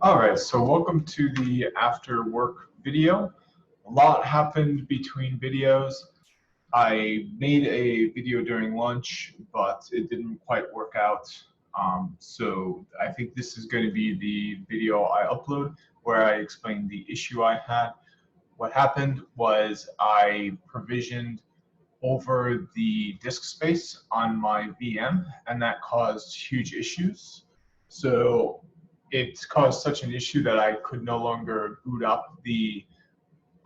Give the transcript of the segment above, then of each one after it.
All right, so welcome to the after work video. A lot happened between videos. I made a video during lunch, but it didn't quite work out. So I think this is going to be the video I upload where I explain the issue I had. What happened was I provisioned over the disk space on my VM, and that caused huge issues. So it caused such an issue that I could no longer boot up the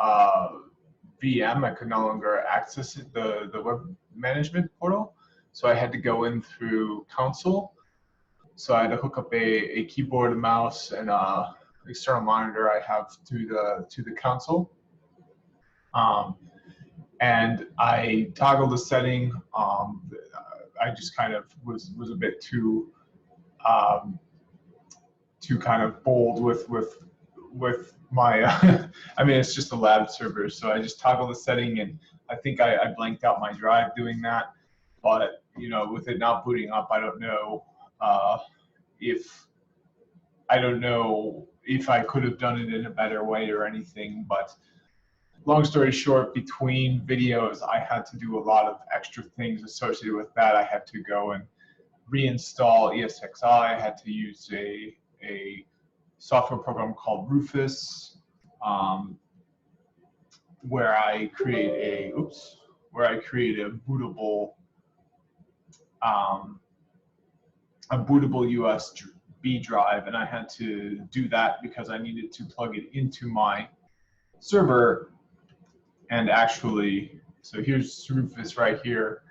VM. I could no longer access it, the web management portal. So I had to go in through console. So I had to hook up a keyboard, a mouse, and a external monitor I have to the console. And I toggled the setting. I just kind of was a bit too kind of bold with my. I mean, it's just a lab server, so I just toggled the setting, and I think I blanked out my drive doing that. But with it not booting up, I don't know if I could have done it in a better way or anything, but. Long story short, between videos, I had to do a lot of extra things associated with that. I had to go and reinstall ESXi. I had to use a software program called Rufus, where I create a bootable USB drive, and I had to do that because I needed to plug it into my server. And actually, so here's Rufus right here.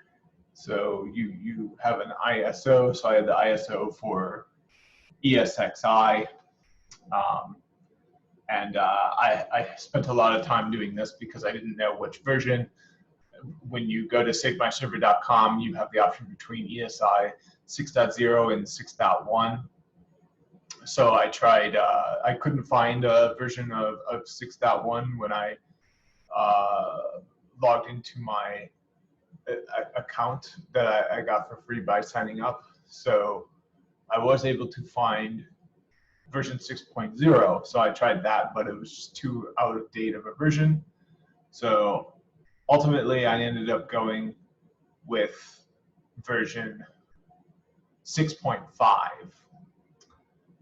So you have an ISO. So I had the ISO for ESXi. And I spent a lot of time doing this because I didn't know which version. When you go to savemyserver.com, you have the option between ESI 6.0 and 6.1. So I tried, I couldn't find a version of 6.1 when I logged into my account that I got for free by signing up. So I was able to find version 6.0. So I tried that, but it was just too out of date of a version. So ultimately, I ended up going with version 6.5.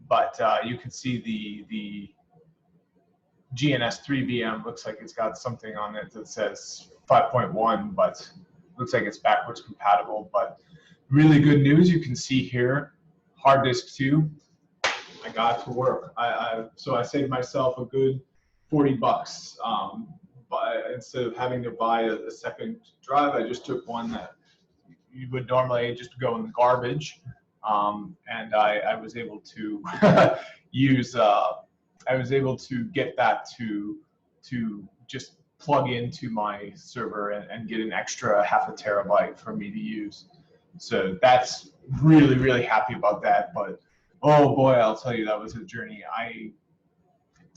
But you can see the GNS3 VM looks like it's got something on it that says 5.1, but looks like it's backwards compatible. But really good news, you can see here, hard disk 2, I got it to work. So I saved myself a good $40. But instead of having to buy a second drive, I just took one that you would normally just go in the garbage, and I was able to use. I was able to get that to just plug into my server and get an extra ½ terabyte for me to use. So that's really happy about that. But oh boy, I'll tell you, that was a journey. I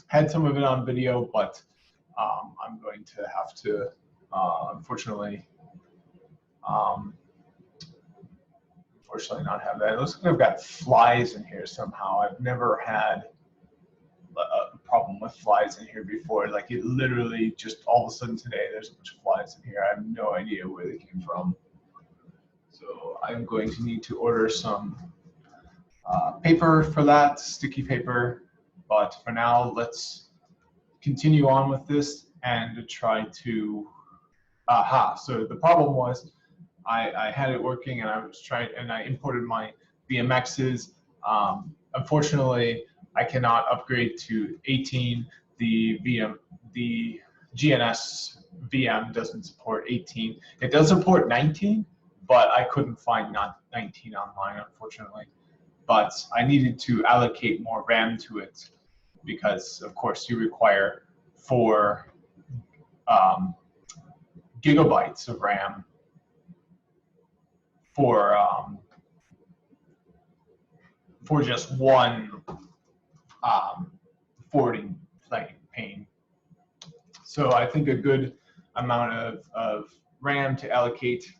had some of it on video, but I'm going to have to unfortunately not have that. It looks like I've got flies in here somehow. I've never had a problem with flies in here before. Like, it literally just all of a sudden today there's a bunch of flies in here. I have no idea where they came from. So I'm going to need to order some paper for that, sticky paper. But for now, let's continue on with this and try to. So the problem was I had it working, and I imported my VMXs. Unfortunately, I cannot upgrade to 18. The GNS VM doesn't support 18. It does support 19, but I couldn't find 19 online, unfortunately. But I needed to allocate more RAM to it because, of course, you require 4 gigabytes of RAM for just one forwarding pane. So I think a good amount of RAM to allocate.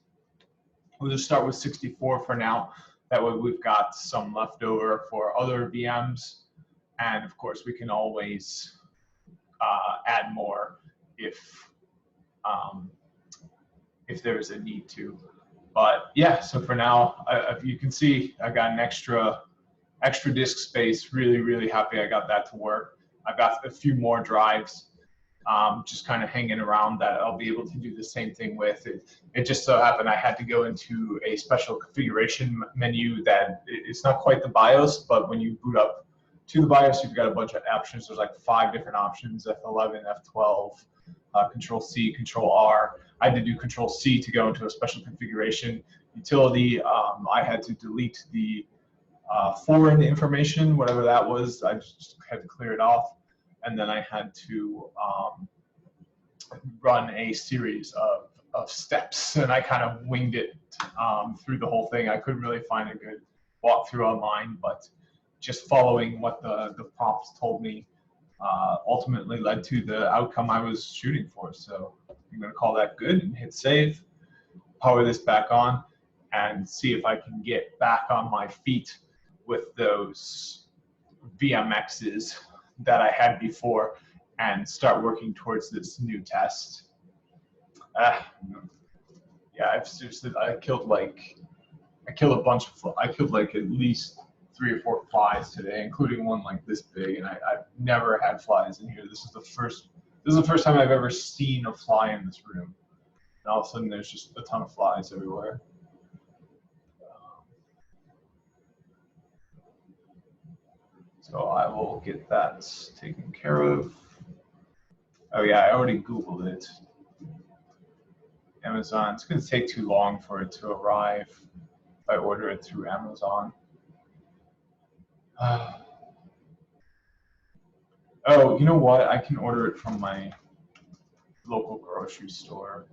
We'll just start with 64 for now. That way we've got some left over for other VMs. And of course, we can always add more if there's a need to. But yeah, so for now, you can see I got an extra disk space. Really, really happy I got that to work. I've got a few more drives just kind of hanging around that I'll be able to do the same thing with. It just so happened I had to go into a special configuration menu that it's not quite the BIOS, but when you boot up to the BIOS, you've got a bunch of options. There's like 5 different options: F11, F12, Control C, Control R. I had to do Control C to go into a special configuration utility. I had to delete the foreign information, whatever that was. I just had to clear it off. And then I had to run a series of steps, and I kind of winged it through the whole thing. I couldn't really find a good walkthrough online, but just following what the prompts told me ultimately led to the outcome I was shooting for. So I'm going to call that good and hit save, power this back on, and see if I can get back on my feet with those VMXs that I had before and start working towards this new test. Yeah, I killed like at least 3 or 4 flies today, including one like this big, and I've never had flies in here. This is the first time I've ever seen a fly in this room. And all of a sudden there's just a ton of flies everywhere. So I will get that taken care of. Oh yeah, I already Googled it. Amazon, it's going to take too long for it to arrive if I order it through Amazon. Oh, you know what? I can order it from my local grocery store.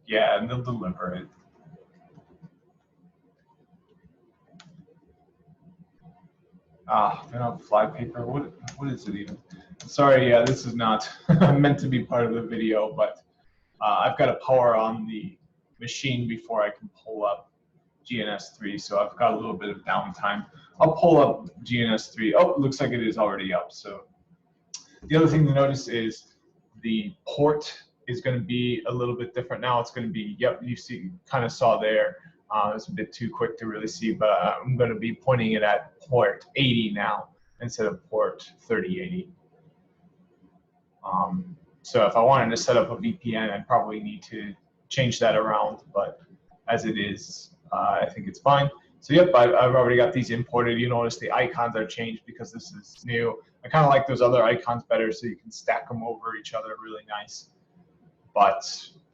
Yeah, and they'll deliver it. They don't have fly paper. What is it even? Sorry, yeah, this is not meant to be part of the video, but I've got to power on the machine before I can pull up GNS3, so I've got a little bit of downtime. I'll pull up GNS3. Oh, it looks like it is already up. So the other thing to notice is the port is going to be a little bit different now. It's going to be, yep, you kind of saw there. It's a bit too quick to really see, but I'm going to be pointing it at port 80 now instead of port 3080. So if I wanted to set up a VPN, I'd probably need to change that around, but as it is, I think it's fine. So yep, I've already got these imported. You notice the icons are changed because this is new. I kind of like those other icons better, so you can stack them over each other really nice. But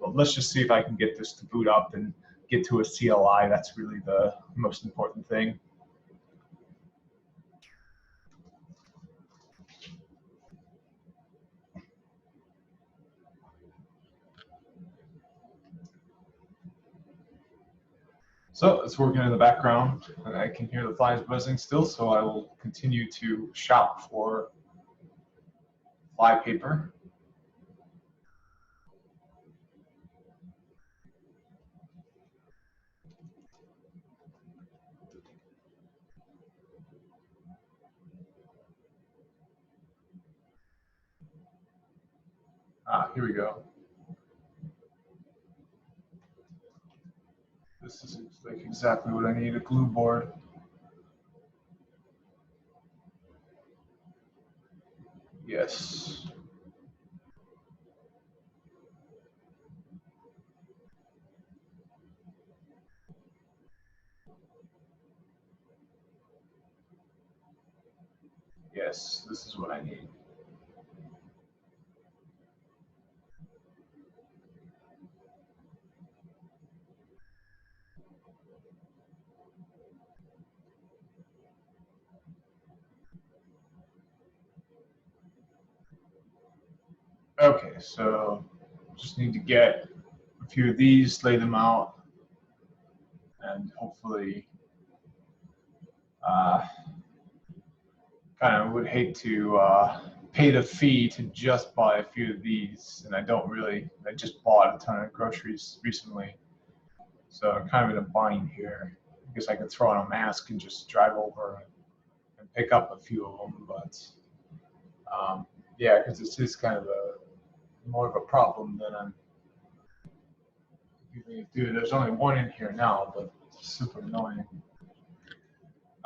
let's just see if I can get this to boot up and get to a CLI. That's really the most important thing. So it's working in the background, and I can hear the flies buzzing still, so I will continue to shop for fly paper. Here we go. This is like exactly what I need, a glue board. Yes. Yes, this is what I need. Okay, so just need to get a few of these, lay them out, and hopefully kind of would hate to pay the fee to just buy a few of these, and I just bought a ton of groceries recently, so I'm kind of in a bind here. I guess I could throw on a mask and just drive over and pick up a few of them, but yeah, because this is kind of more of a problem than I'm giving. Dude, there's only one in here now, but it's super annoying.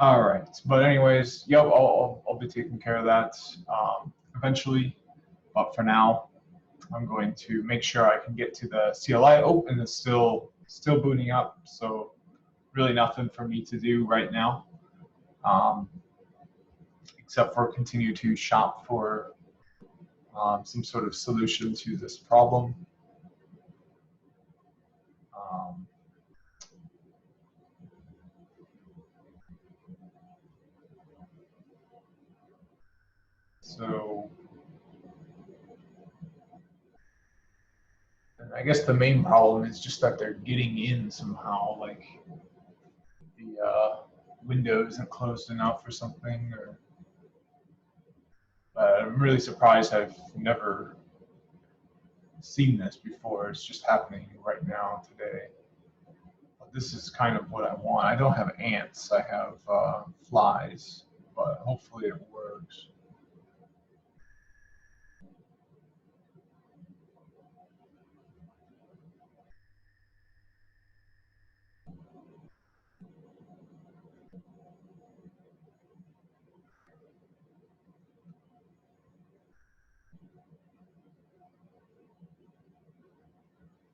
All right, but anyways, yep, I'll be taking care of that eventually, but for now, I'm going to make sure I can get to the CLI. Oh, and it's still booting up, so really nothing for me to do right now, except for continue to shop for some sort of solution to this problem. So I guess the main problem is just that they're getting in somehow, like the window isn't closed enough or something. I'm really surprised I've never seen this before. It's just happening right now today. But this is kind of what I want. I don't have ants, I have flies, but hopefully it works.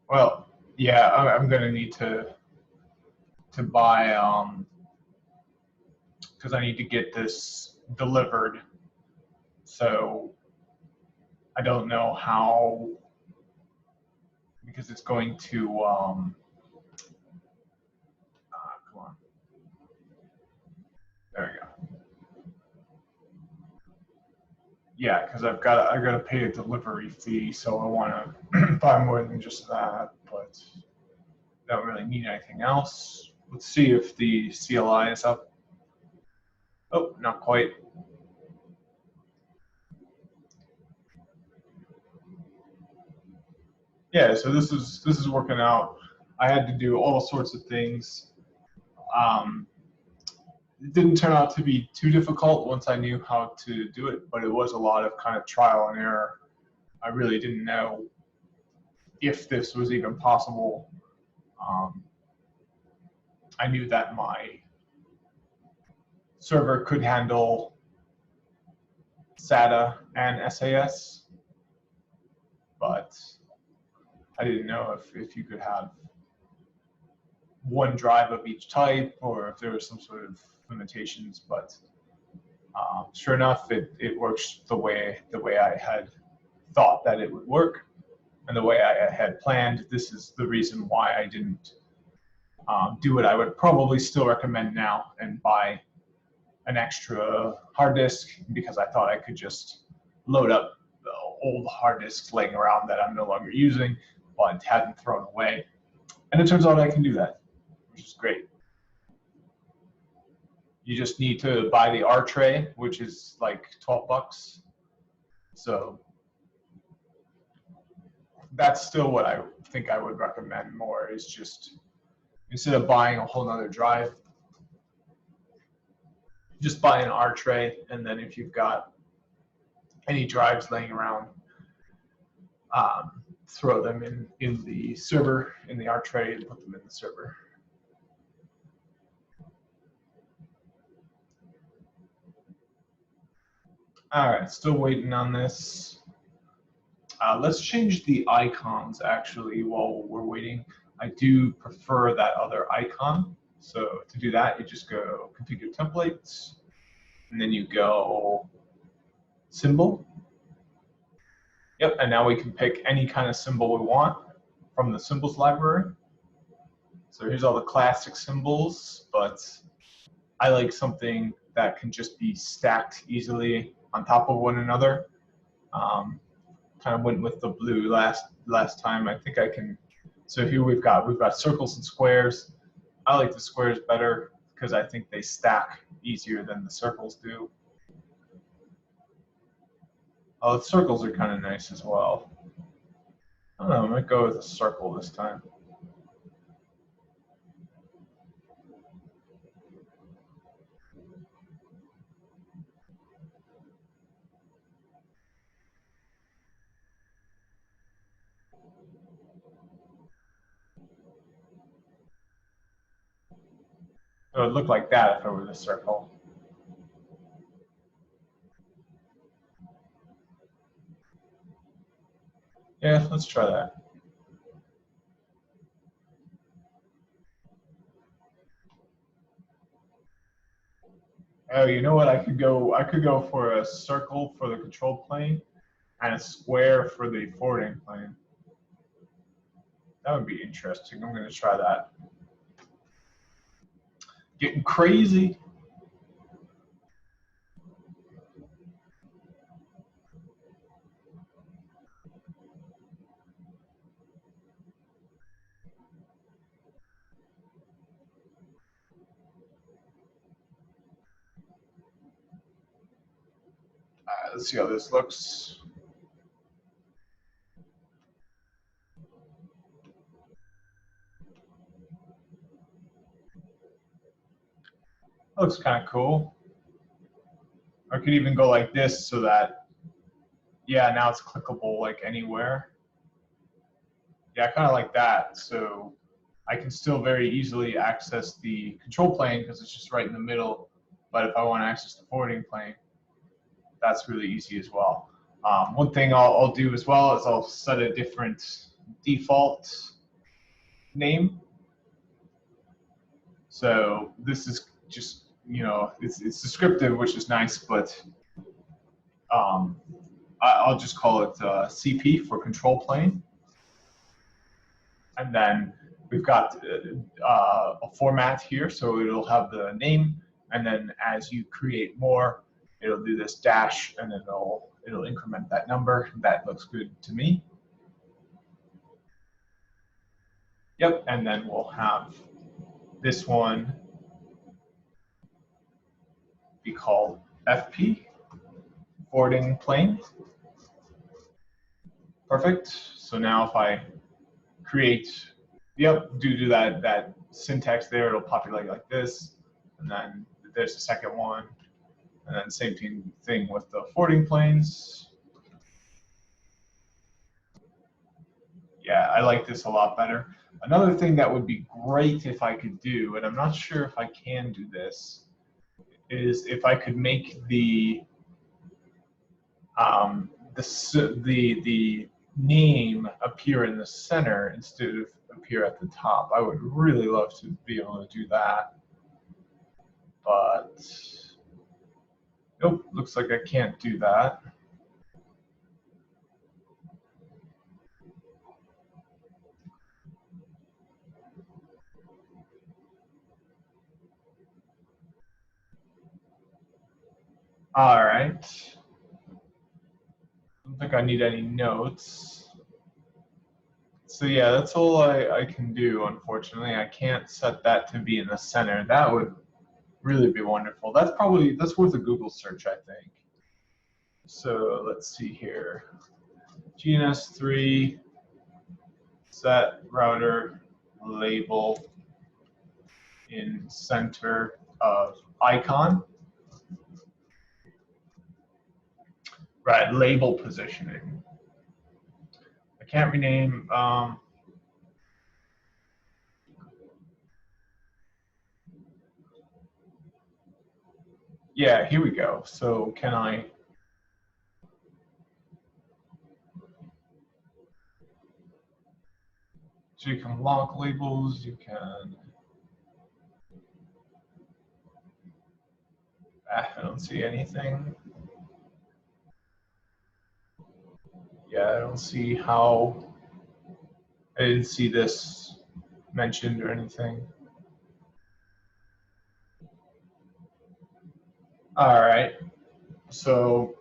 Well, yeah, I'm gonna need to buy because I need to get this delivered. So I don't know how, because it's going to come on, there we go. Yeah, because I gotta pay a delivery fee, so I want to buy more than just that, but don't really need anything else. Let's see if the CLI is up. Oh, not quite. Yeah, so this is working out. I had to do all sorts of things. It didn't turn out to be too difficult once I knew how to do it, but it was a lot of kind of trial and error. I really didn't know if this was even possible. I knew that my server could handle SATA and SAS, but I didn't know if you could have one drive of each type or if there was some sort of limitations, but sure enough, it works the way I had thought that it would work and the way I had planned. This is the reason why I didn't do what I would probably still recommend now and buy an extra hard disk, because I thought I could just load up the old hard disks laying around that I'm no longer using but hadn't thrown away. And it turns out I can do that, which is great. You just need to buy the R tray, which is like 12 bucks. So that's still what I think I would recommend more, is just instead of buying a whole nother drive, just buy an R tray, and then if you've got any drives laying around, throw them in the server, in the R tray, and put them in the server. All right, still waiting on this. Let's change the icons actually while we're waiting. I do prefer that other icon. So to do that, you just go configure templates, and then you go symbol. Yep, and now we can pick any kind of symbol we want from the symbols library. So here's all the classic symbols, but I like something that can just be stacked easily on top of one another. Kind of went with the blue last time. I think I can. So here we've got circles and squares. I like the squares better because I think they stack easier than the circles do. Oh, the circles are kind of nice as well. I don't know, I might go with a circle this time. It would look like that if it were the circle. Yeah, let's try that. Oh, you know what? I could go for a circle for the control plane and a square for the forwarding plane. That would be interesting. I'm going to try that. Getting crazy. Let's see how this looks. Looks kind of cool. I could even go like this so that, yeah, now it's clickable like anywhere. Yeah, kind of like that. So I can still very easily access the control plane because it's just right in the middle. But if I want to access the forwarding plane, that's really easy as well. One thing I'll do as well is I'll set a different default name. So this is just, you know, it's descriptive, which is nice, but I'll just call it CP for control plane. And then we've got a format here, so it'll have the name, and then as you create more, it'll do this dash, and then it'll increment that number. That looks good to me. Yep, and then we'll have this one be called FP, forwarding plane. Perfect. So now if I create, yep, due to that syntax there, it'll populate like this, and then there's the second one, and then same thing with the forwarding planes. Yeah, I like this a lot better. Another thing that would be great if I could do, and I'm not sure if I can do this, is if I could make the name appear in the center instead of appear at the top. I would really love to be able to do that, but nope, looks like I can't do that. All right. I don't think I need any notes. So yeah, that's all I can do, unfortunately. I can't set that to be in the center. That would really be wonderful. That's worth a Google search, I think. So let's see here. GNS3 set router label in center of icon. Right, label positioning. I can't rename. Yeah, here we go. So can I? So you can lock labels. You can. I don't see anything. Yeah, I don't see how. I didn't see this mentioned or anything. All right. So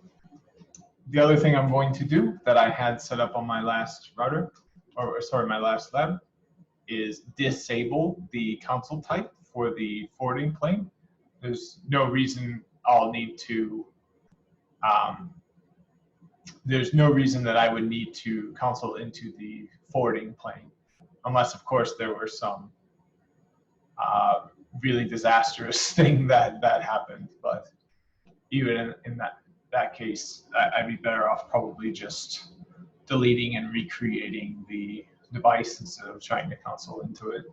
the other thing I'm going to do that I had set up on my last router, or sorry, my last lab, is disable the console type for the forwarding plane. There's no reason I'll need to, there's no reason that I would need to console into the forwarding plane, unless of course there were some really disastrous thing that happened. But even in that case, I'd be better off probably just deleting and recreating the device instead of trying to console into it.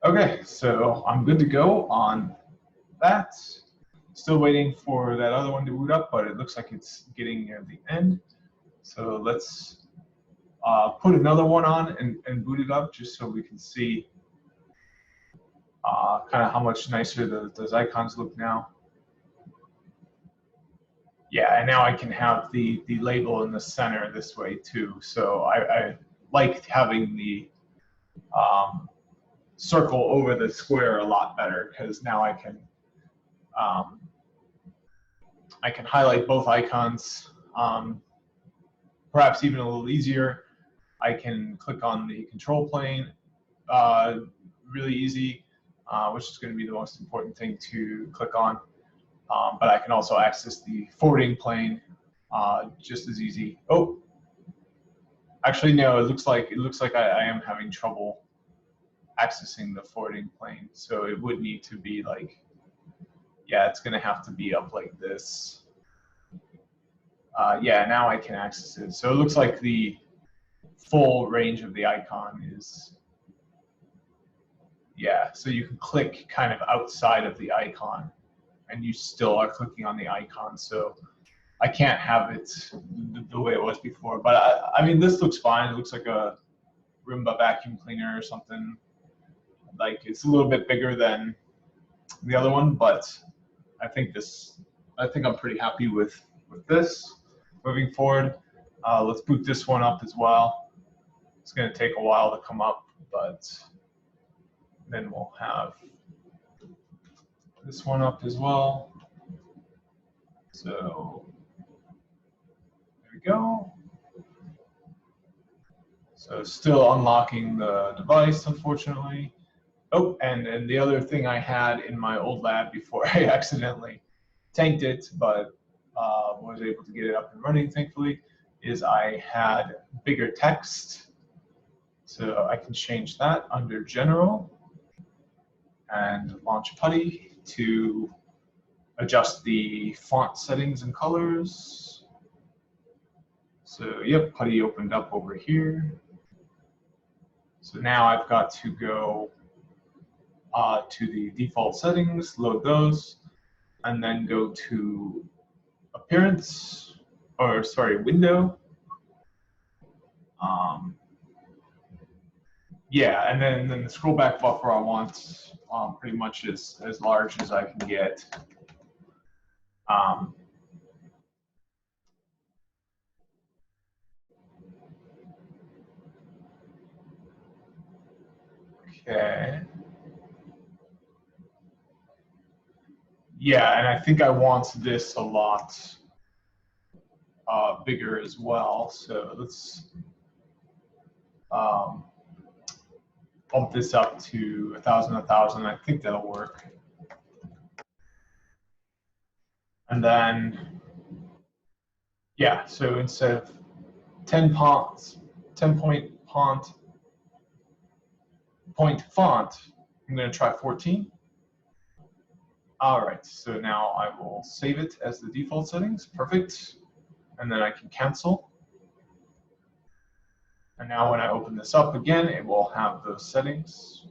Okay, so I'm good to go on that. Still waiting for that other one to boot up, but it looks like it's getting near the end. So let's put another one on and boot it up just so we can see kind of how much nicer those icons look now. Yeah, and now I can have the label in the center this way too. So I like having the circle over the square a lot better because now I can highlight both icons. Perhaps even a little easier, I can click on the control plane really easy, which is going to be the most important thing to click on. But I can also access the forwarding plane just as easy. Oh, actually no, it looks like I am having trouble accessing the forwarding plane. So it would need to be like, yeah, it's going to have to be up like this. Yeah, now I can access it. So it looks like the full range of the icon is, yeah, so you can click kind of outside of the icon and you still are clicking on the icon. So I can't have it the way it was before. But I mean, this looks fine. It looks like a Roomba vacuum cleaner or something. Like it's a little bit bigger than the other one, but I think I'm pretty happy with this. Moving forward, let's boot this one up as well. It's going to take a while to come up, but then we'll have this one up as well. So there we go. So still unlocking the device, unfortunately. Oh, and the other thing I had in my old lab before I accidentally tanked it, but was able to get it up and running, thankfully, is I had bigger text. So I can change that under General and launch PuTTY to adjust the font settings and colors. So yep, PuTTY opened up over here. So now I've got to go to the default settings, load those, and then go to appearance, or sorry, window. Yeah, and then the scroll back buffer I want pretty much as large as I can get. Okay. Yeah, and I think I want this a lot bigger as well. So let's bump this up to 1,000, 1,000. I think that'll work. And then, yeah, so instead of 10 point font, I'm going to try 14. All right, so now I will save it as the default settings. Perfect. And then I can cancel. And now when I open this up again, it will have those settings.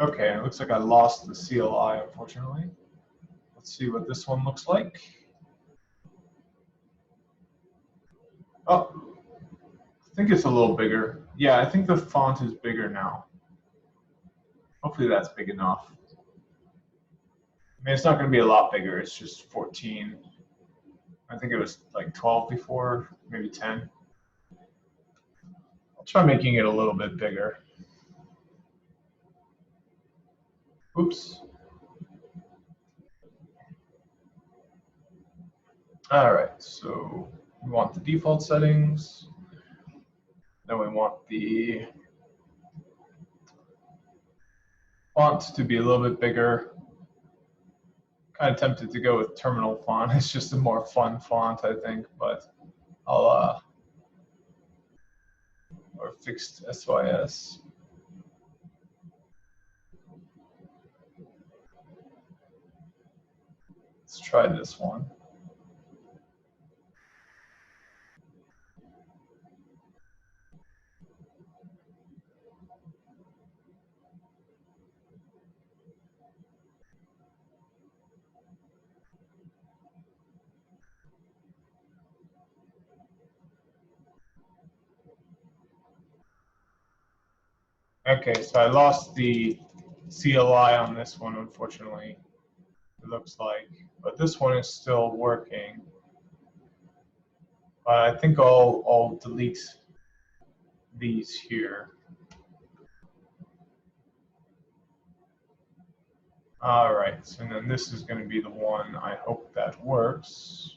Okay, it looks like I lost the CLI, unfortunately. Let's see what this one looks like. Oh, I think it's a little bigger. Yeah, I think the font is bigger now. Hopefully that's big enough. I mean, it's not going to be a lot bigger. It's just 14. I think it was like 12 before, maybe 10. I'll try making it a little bit bigger. Oops. All right, so we want the default settings. Then we want the font to be a little bit bigger. Kind of tempted to go with terminal font. It's just a more fun font, I think, but I'll or fixed SYS. Let's Let's try this one. Okay, so I lost the CLI on this one, unfortunately, it looks like. But this one is still working. I think I'll delete these here. All right, so then this is going to be the one. I hope that works.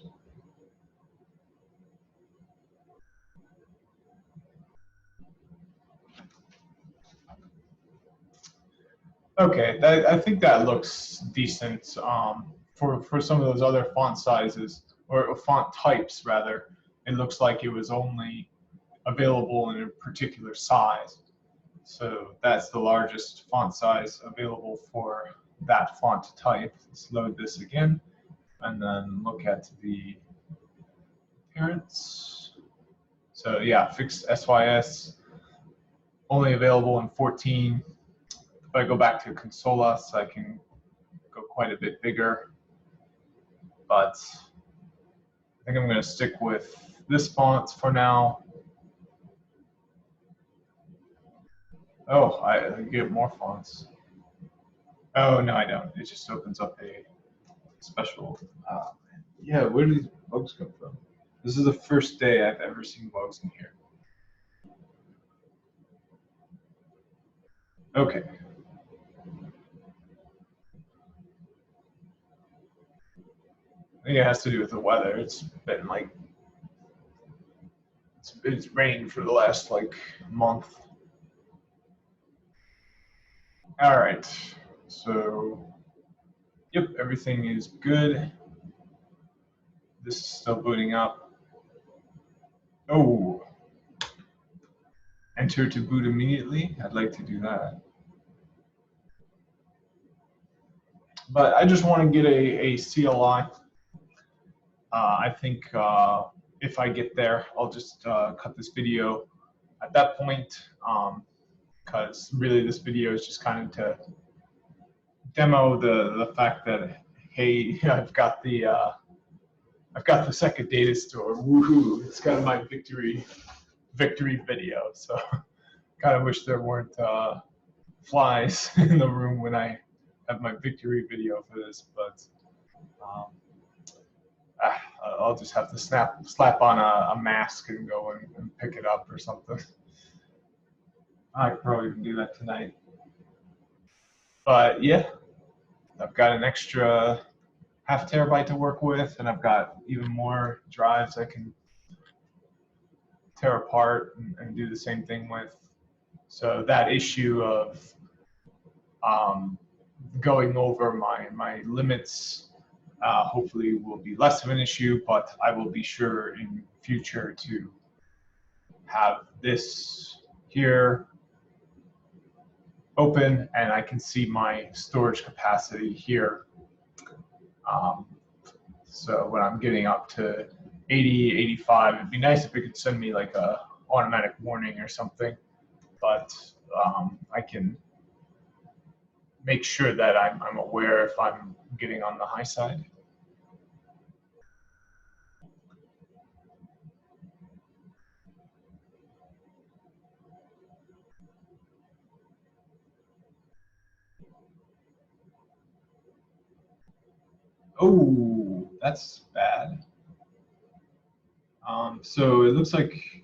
Okay, I think that looks decent for some of those other font sizes, or font types rather. It looks like it was only available in a particular size. So that's the largest font size available for that font type. Let's load this again and then look at the appearance. So yeah, fixed SYS, only available in 14. If I go back to Consolas, I can go quite a bit bigger, but I think I'm going to stick with this font for now. Oh, I get more fonts. Oh, no, I don't. It just opens up a special. Yeah, where do these bugs come from? This is the first day I've ever seen bugs in here. Okay. I think it has to do with the weather. It's been like, it's rained for the last like month. All right, so yep, everything is good. This is still booting up. Oh, enter to boot immediately. I'd like to do that. But I just want to get a CLI. I think if I get there, I'll just cut this video at that point, because really this video is just kind of to demo the fact that, hey, I've got the second data store. Woohoo! It's kind of my victory video. So kind of wish there weren't flies in the room when I have my victory video for this, but I'll just have to slap on a mask and go and pick it up or something. I could probably even do that tonight. But yeah, I've got an extra ½ terabyte to work with, and I've got even more drives I can tear apart and do the same thing with. So that issue of going over my limits hopefully will be less of an issue, but I will be sure in future to have this here open and I can see my storage capacity here. So when I'm getting up to 80, 85, it'd be nice if it could send me like a automatic warning or something, but I can make sure that I'm aware if I'm getting on the high side. Oh, that's bad. So it looks like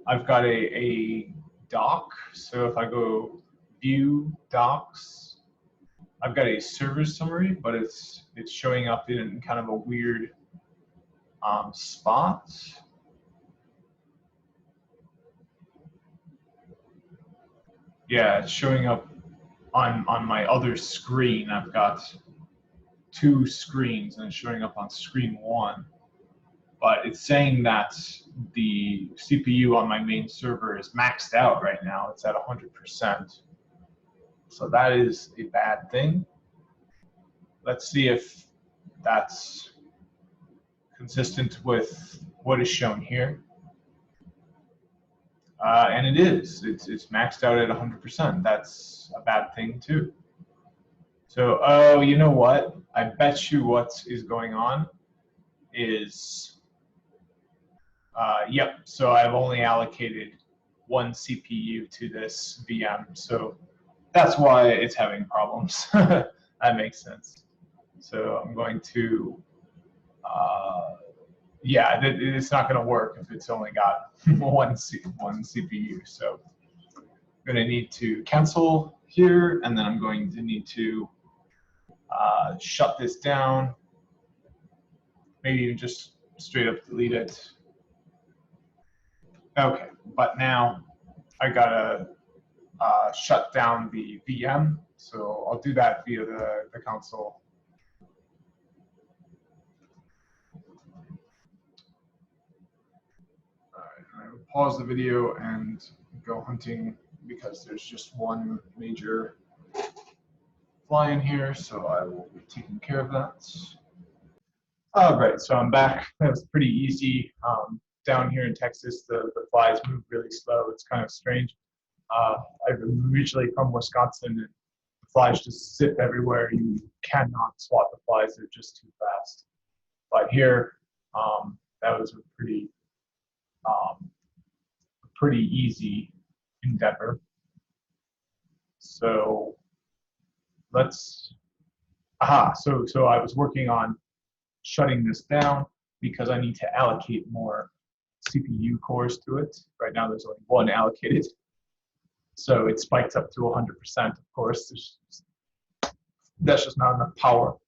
I've got a doc. So if I go view docs, I've got a service summary, but it's showing up in kind of a weird spot. Yeah, it's showing up on my other screen. I've got 2 screens and it's showing up on screen 1. But it's saying that the CPU on my main server is maxed out right now. It's at 100%. So that is a bad thing. Let's see if that's consistent with what is shown here. And it is. It's maxed out at 100%. That's a bad thing too. So, oh, you know what? I bet you what is going on is, yep. So I've only allocated one CPU to this VM. So that's why it's having problems. That makes sense. So I'm going to, yeah, it's not going to work if it's only got one CPU. So I'm going to need to cancel here, and then I'm going to need to shut this down. Maybe just straight up delete it. Okay, but now I gotta shut down the VM. So I'll do that via the console. All right, I will pause the video and go hunting because there's just one major fly in here, so I will be taking care of that. Oh, great, so I'm back. That was pretty easy. Down here in Texas, the flies move really slow. It's kind of strange. I'm originally from Wisconsin, and the flies just zip everywhere. You cannot swat the flies; they're just too fast. But here, that was a pretty easy endeavor. So let's. So I was working on shutting this down because I need to allocate more CPU cores to it. Right now, there's only one allocated. So it spikes up to 100%, of course. That's just not enough power.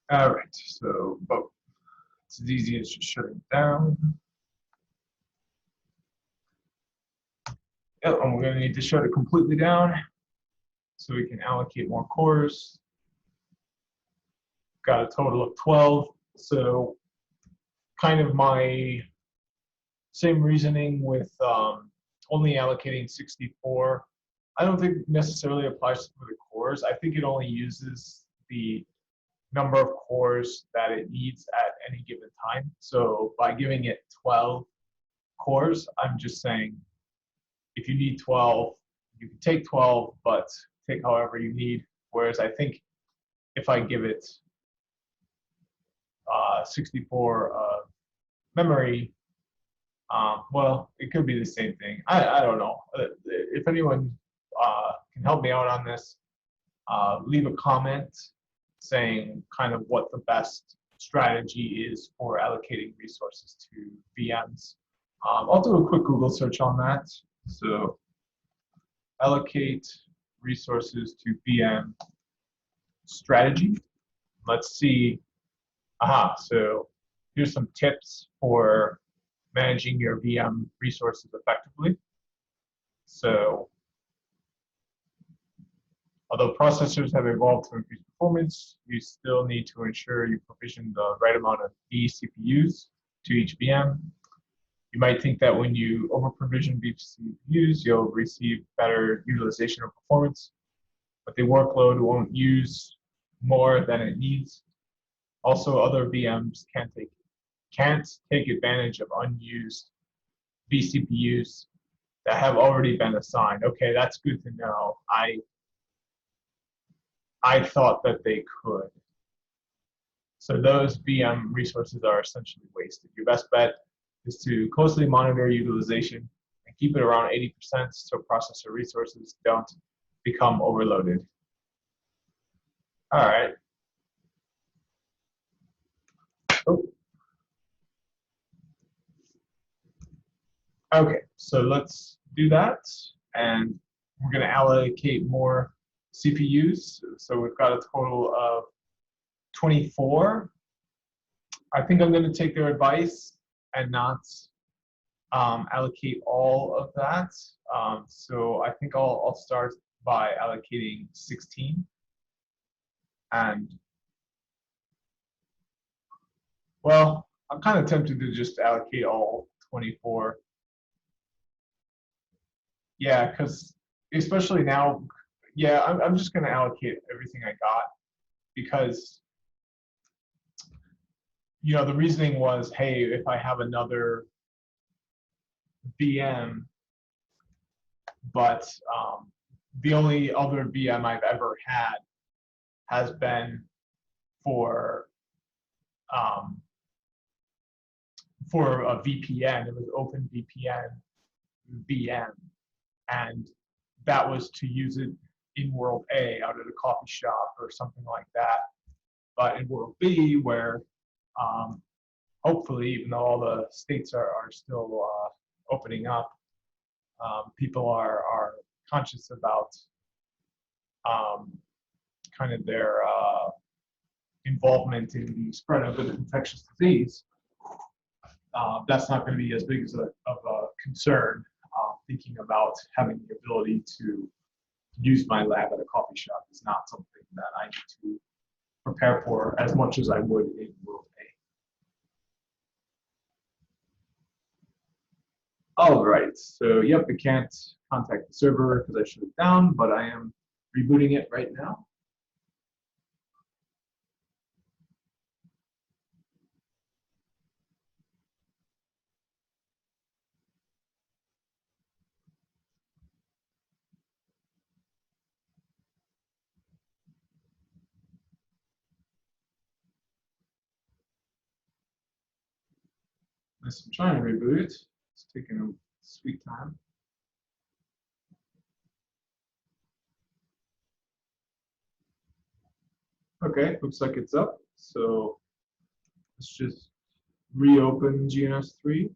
All right, so it's as easy as just shutting it down. Yep, and we're going to need to shut it completely down so we can allocate more cores. Got a total of 12, so kind of my same reasoning with only allocating 64. I don't think necessarily applies for the cores. I think it only uses the number of cores that it needs at any given time. So by giving it 12 cores, I'm just saying if you need 12, you can take 12, but take however you need. Whereas I think if I give it 64 memory, well, it could be the same thing. I don't know. If anyone can help me out on this, leave a comment saying kind of what the best strategy is for allocating resources to VMs. I'll do a quick Google search on that. So allocate resources to VM strategy. Let's see. So here's some tips for managing your VM resources effectively. So although processors have evolved to increase performance, you still need to ensure you provision the right amount of vCPUs to each VM. You might think that when you over-provision vCPUs, you'll receive better utilization of performance, but the workload won't use more than it needs. Also, other VMs can't take advantage of unused vCPUs that have already been assigned. Okay, that's good to know. I thought that they could. So those VM resources are essentially wasted. Your best bet is to closely monitor utilization and keep it around 80% so processor resources don't become overloaded. All right. Oh. Okay, so let's do that. And we're going to allocate more CPUs. So we've got a total of 24. I think I'm going to take their advice and not allocate all of that. So I think I'll start by allocating 16. And well, I'm kind of tempted to just allocate all 24. Yeah, because especially now yeah, I'm just going to allocate everything I got because, the reasoning was, hey, if I have another VM, but the only other VM I've ever had has been for um, for a VPN. It was OpenVPN VM, and that was to use it in World A out at a coffee shop or something like that. But in World B, where um, hopefully, even though all the states are still opening up, people are conscious about um, kind of their involvement in the spread of an infectious disease. That's not going to be as big of a concern. Thinking about having the ability to use my lab at a coffee shop is not something that I need to prepare for as much as I would in World A. All right, so yep, I can't contact the server because I shut it down, but I am rebooting it right now. I'm trying to reboot it. It's taking a sweet time. Okay, looks like it's up. So let's just reopen GNS3.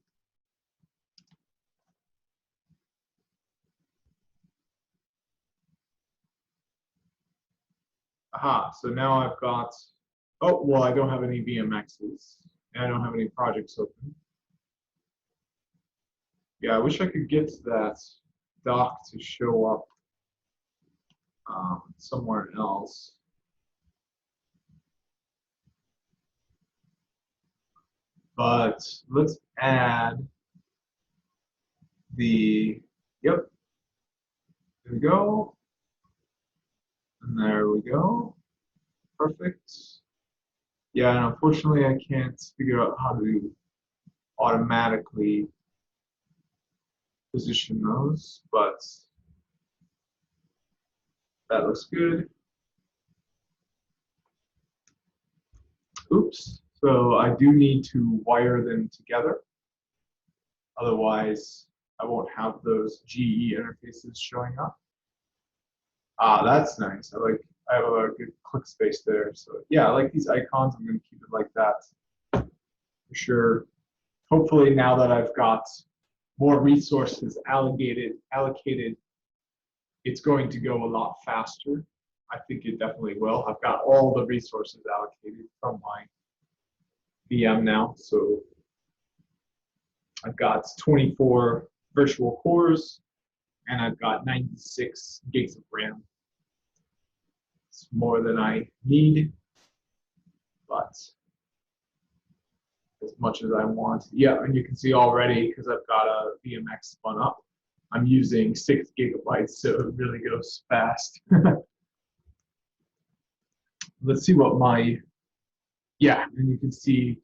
Aha, so now I've got, oh, well, I don't have any VMXs, and I don't have any projects open. Yeah, I wish I could get that doc to show up somewhere else. But let's add the, yep, there we go. And there we go. Perfect. Yeah, and unfortunately I can't figure out how to automatically position those, but that looks good. Oops. So I do need to wire them together. Otherwise, I won't have those GE interfaces showing up. Ah, that's nice. I have a good click space there. So yeah, I like these icons. I'm going to keep it like that for sure. Hopefully now that I've got more resources allocated, it's going to go a lot faster. I think it definitely will. I've got all the resources allocated from my VM now. So I've got 24 virtual cores and I've got 96 gigs of RAM. It's more than I need, but as much as I want. Yeah, and you can see already, because I've got a VMX spun up, I'm using 6 gigabytes, so it really goes fast. Let's see what yeah, and you can see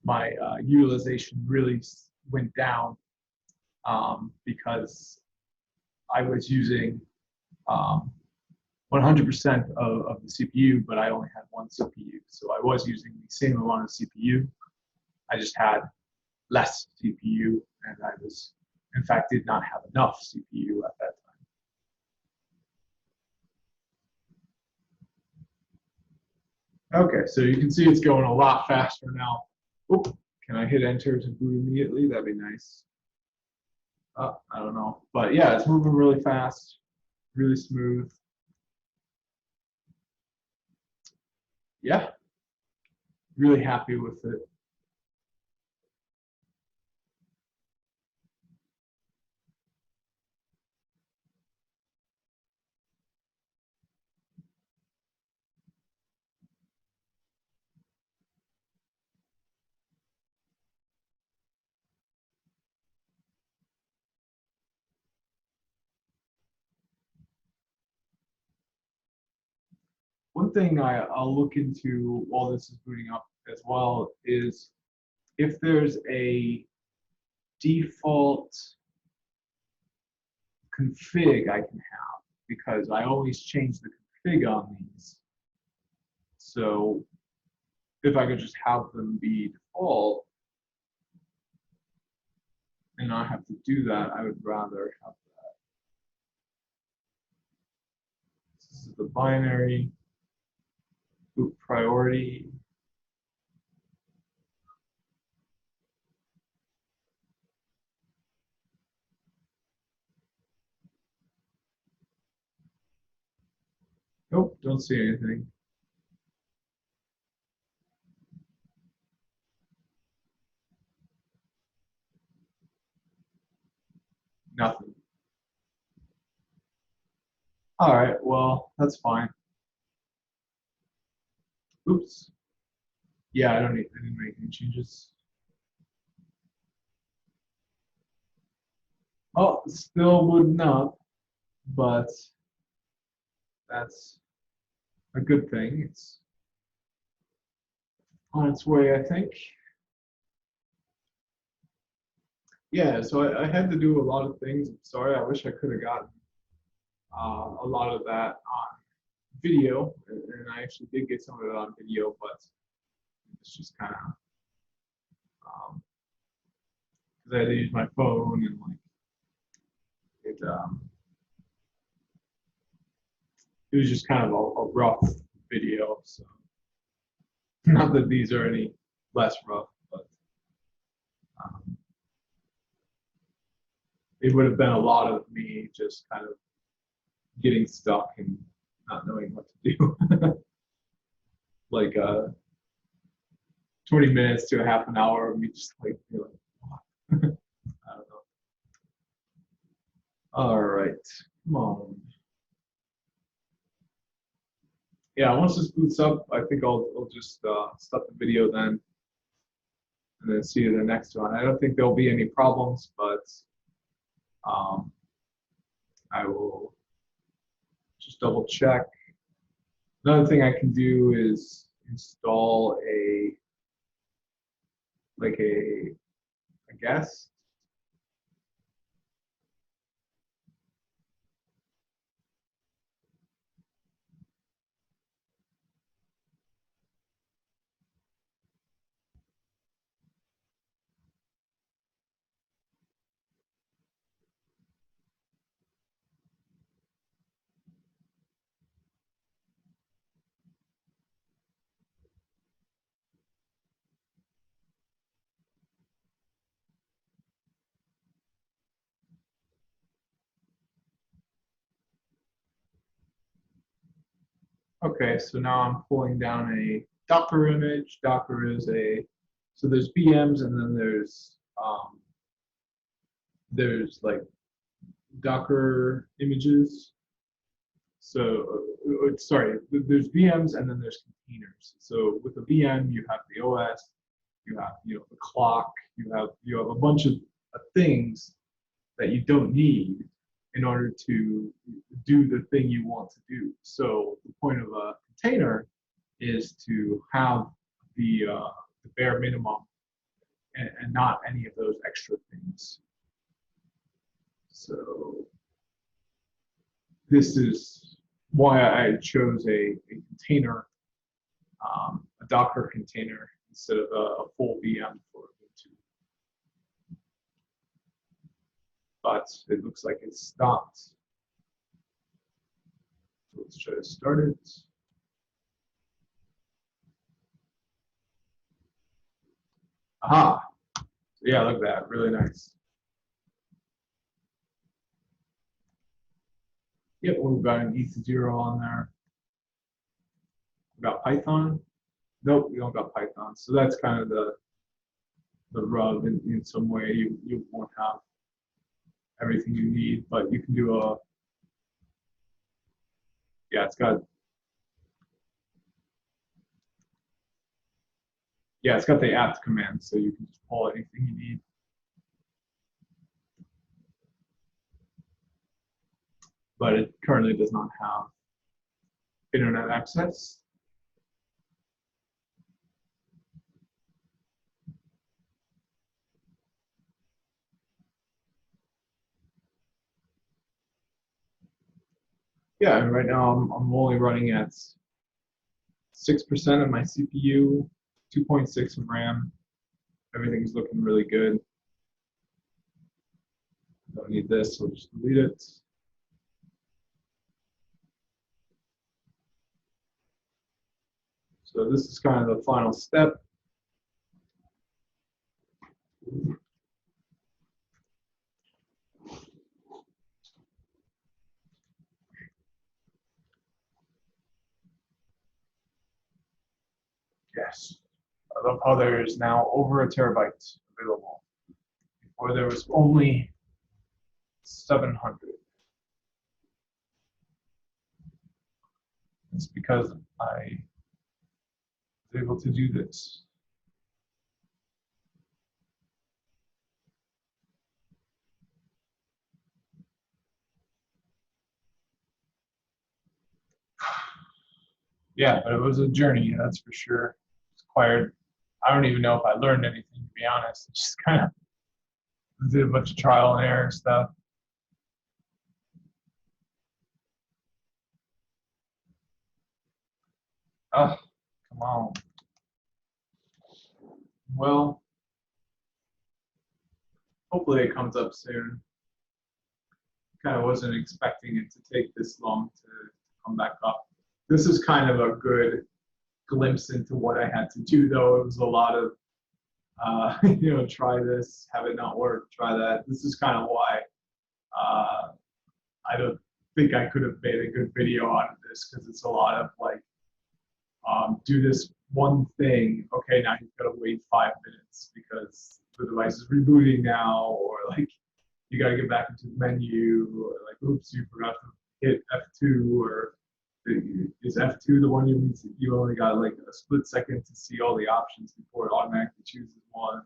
my utilization really went down because I was using 100% of the CPU, but I only had one CPU. So I was using the same amount of CPU. I just had less CPU, and I was, in fact, did not have enough CPU at that time. Okay, so you can see it's going a lot faster now. Oop, can I hit enter to boot immediately? That'd be nice. I don't know, but yeah, it's moving really fast, really smooth. Yeah, really happy with it. one thing I'll look into while this is booting up as well is if there's a default config I can have, because I always change the config on these. So if I could just have them be default and not have to do that, I would rather have that. This is the binary boot priority. Nope, don't see anything. Nothing. All right, well, that's fine. Oops. Yeah, I didn't make any changes. Oh, still booting up, but that's a good thing. It's on its way, I think. Yeah, so I had to do a lot of things. Sorry, I wish I could have gotten a lot of that on video, and I actually did get some of it on video, but it's just kind of because I had to use my phone and like it was just kind of a rough video. So not that these are any less rough, but um, it would have been a lot of me just kind of getting stuck and not knowing what to do. Like 20 minutes to a half an hour of me just like feeling, I don't know. All right, come on. Yeah, once this boots up, I think I'll just stop the video then, and then see you the next one. I don't think there'll be any problems, but I will just double check. Another thing I can do is install a guest. Okay, so now I'm pulling down a Docker image. Docker is so there's VMs and then there's like Docker images. So, sorry, there's VMs and then there's containers. So with a VM, you have the OS, you have the clock, you have a bunch of things that you don't need in order to do the thing you want to do. So the point of a container is to have the bare minimum and not any of those extra things. So this is why I chose a container, a Docker container instead of a full VM for Ubuntu. But it looks like it stopped. So let's try to start it. Aha! Yeah, look at that, really nice. Yep, we've got an ETH0 on there. We got Python. Nope, we don't got Python. So that's kind of the rub in some way. You won't have everything you need, but you can do it's got the apt command, so you can just pull anything you need. But it currently does not have internet access. Yeah, and right now I'm only running at 6% of my CPU, 2.6 of RAM. Everything's looking really good. Don't need this, so we'll just delete it. So this is kind of the final step. Yes, I love how there is now over a terabyte available. Before there was only 700. It's because I was able to do this. Yeah, but it was a journey, that's for sure. It's required. I don't even know if I learned anything, to be honest. It's just kind of did a bunch of trial and error stuff. Oh, come on. Well, hopefully it comes up soon. Kind of wasn't expecting it to take this long to come back up. This is kind of a good glimpse into what I had to do, though. It was a lot of, try this, have it not work, try that. This is kind of why I don't think I could have made a good video out of this, because it's a lot of like, do this one thing. Okay, now you've got to wait 5 minutes because the device is rebooting now, or like you got to get back into the menu, or like, oops, you forgot to hit F2, or is F2 the one you only got like a split second to see all the options before it automatically chooses one.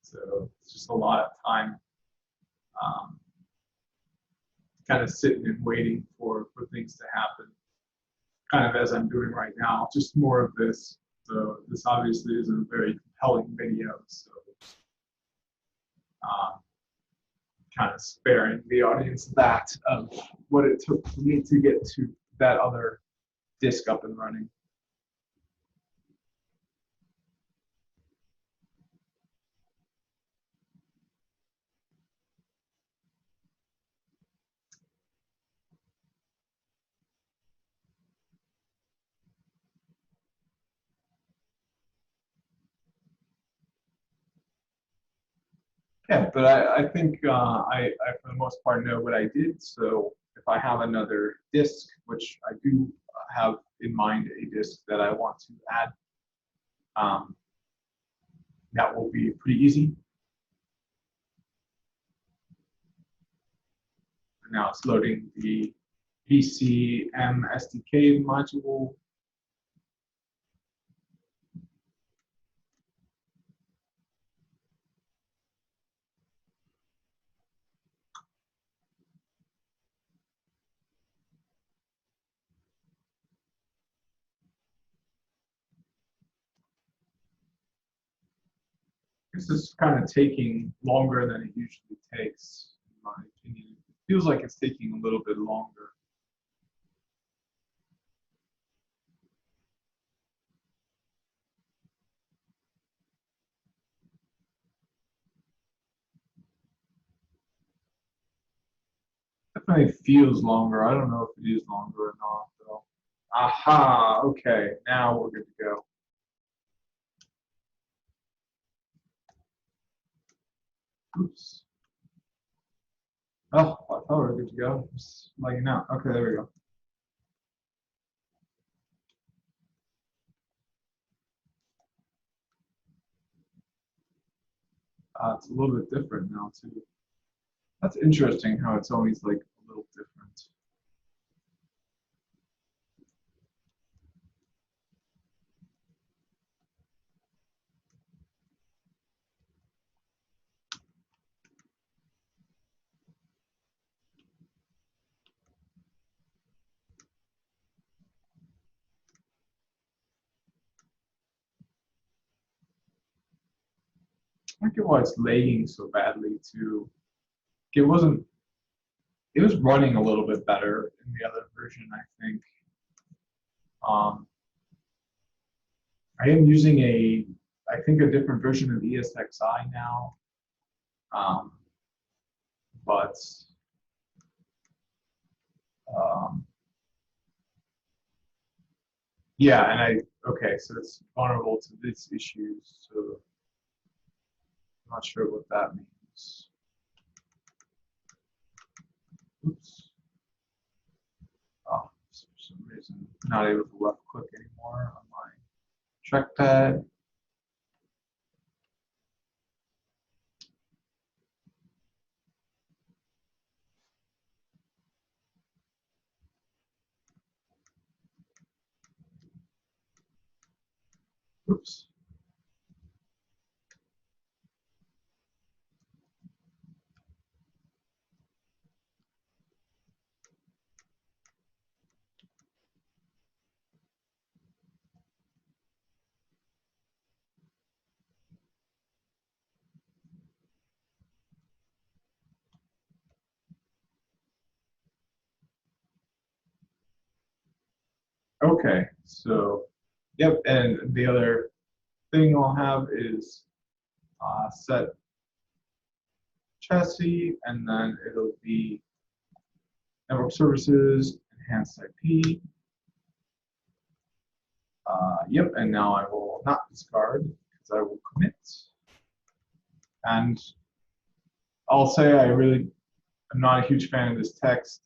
So it's just a lot of time kind of sitting and waiting for things to happen, kind of as I'm doing right now, just more of this. So this obviously isn't a very compelling video, so kind of sparing the audience that of what it took for me to get to that other disk up and running. Yeah, but I think I, for the most part, know what I did. So if I have another disk, which I do have in mind a disk that I want to add, um, that will be pretty easy. And now it's loading the VCM SDK module. This is kind of taking longer than it usually takes, in my opinion. It feels like it's taking a little bit longer. Definitely feels longer. I don't know if it is longer or not, though. Aha, okay, now we're good to go. Oops. Oh, I thought we were good to go. Just letting out. Okay, there we go. It's a little bit different now, too. That's interesting how it's always like a little different. I get why it's lagging so badly too. It wasn't. It was running a little bit better in the other version, I think. I am using I think a different version of ESXi now. But yeah, and okay, so it's vulnerable to these issues. So I'm not sure what that means. Oops. Oh, for some reason, not able to left click anymore on my trackpad. Oops. Okay, so yep, and the other thing I'll have is set chassis, and then it'll be network services, enhanced IP. Yep, and now I will not discard because I will commit. And I'll say I really am not a huge fan of this text,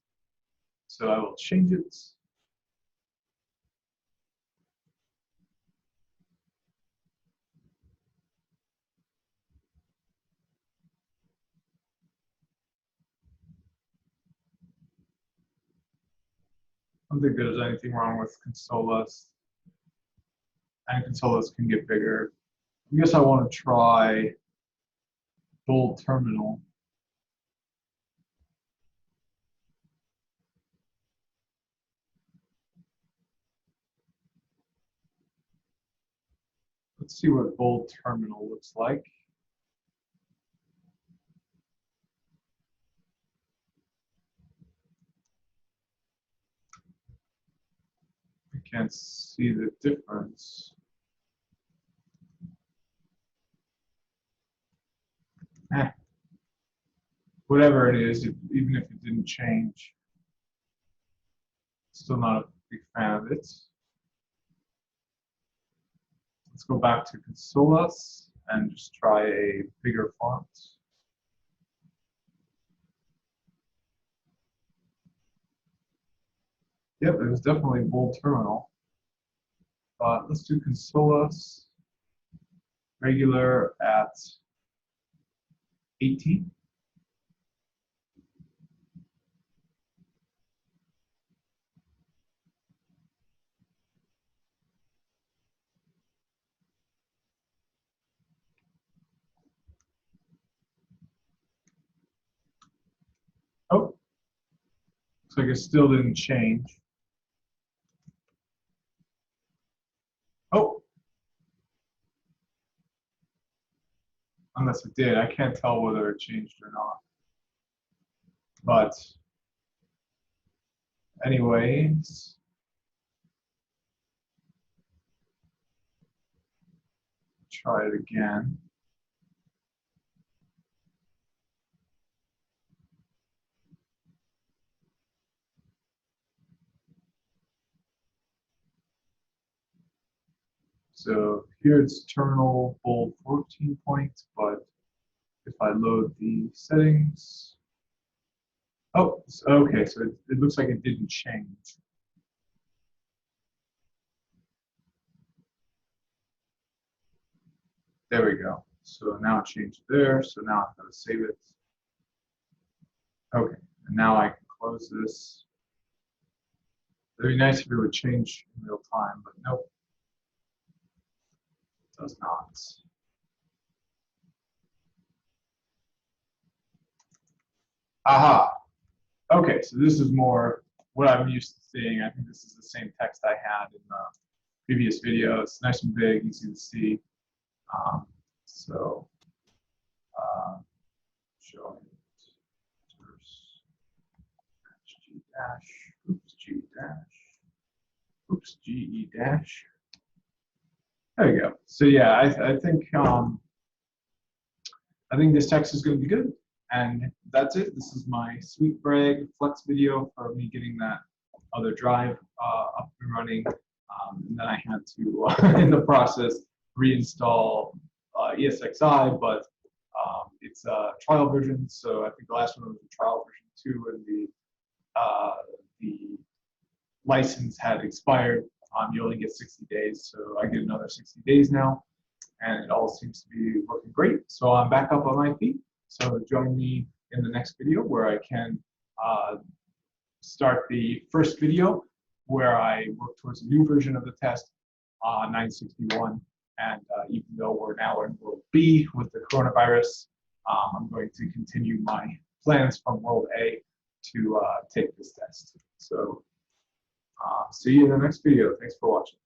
so I will change it. I don't think there's anything wrong with consolas. And consolas can get bigger. I guess I want to try bold terminal. Let's see what bold terminal looks like. I can't see the difference. Whatever it is, even if it didn't change, still not a big fan of it. Let's go back to consolas and just try a bigger font. Yep, it was definitely bold terminal. But let's do consolas regular at 18. Oh, looks like it still didn't change. Oh, unless it did. I can't tell whether it changed or not. But anyways, try it again. So here it's terminal bold 14 points, but if I load the settings, oh, okay, so it looks like it didn't change. There we go. So now it changed there, so now I've got to save it. Okay, and now I can close this. It'd be nice if it would change in real time, but nope, it does not. Aha. Okay, so this is more what I'm used to seeing. I think this is the same text I had in the previous video. It's nice and big, easy to see. So joint G dash, oops, G dash, oops, GE dash. There we go. So yeah, I think this text is going to be good. And that's it. This is my SweetBrag Flex video for me getting that other drive up and running. And then I had to, in the process, reinstall ESXi, but it's a trial version. So I think the last one was a trial version 2, and the license had expired. You only get 60 days, so I get another 60 days now, and it all seems to be working great. So I'm back up on my feet. So join me in the next video where I can start the first video where I work towards a new version of the test, 961. And even though we're now in World B with the coronavirus, I'm going to continue my plans from World A to take this test. So see you in the next video. Thanks for watching.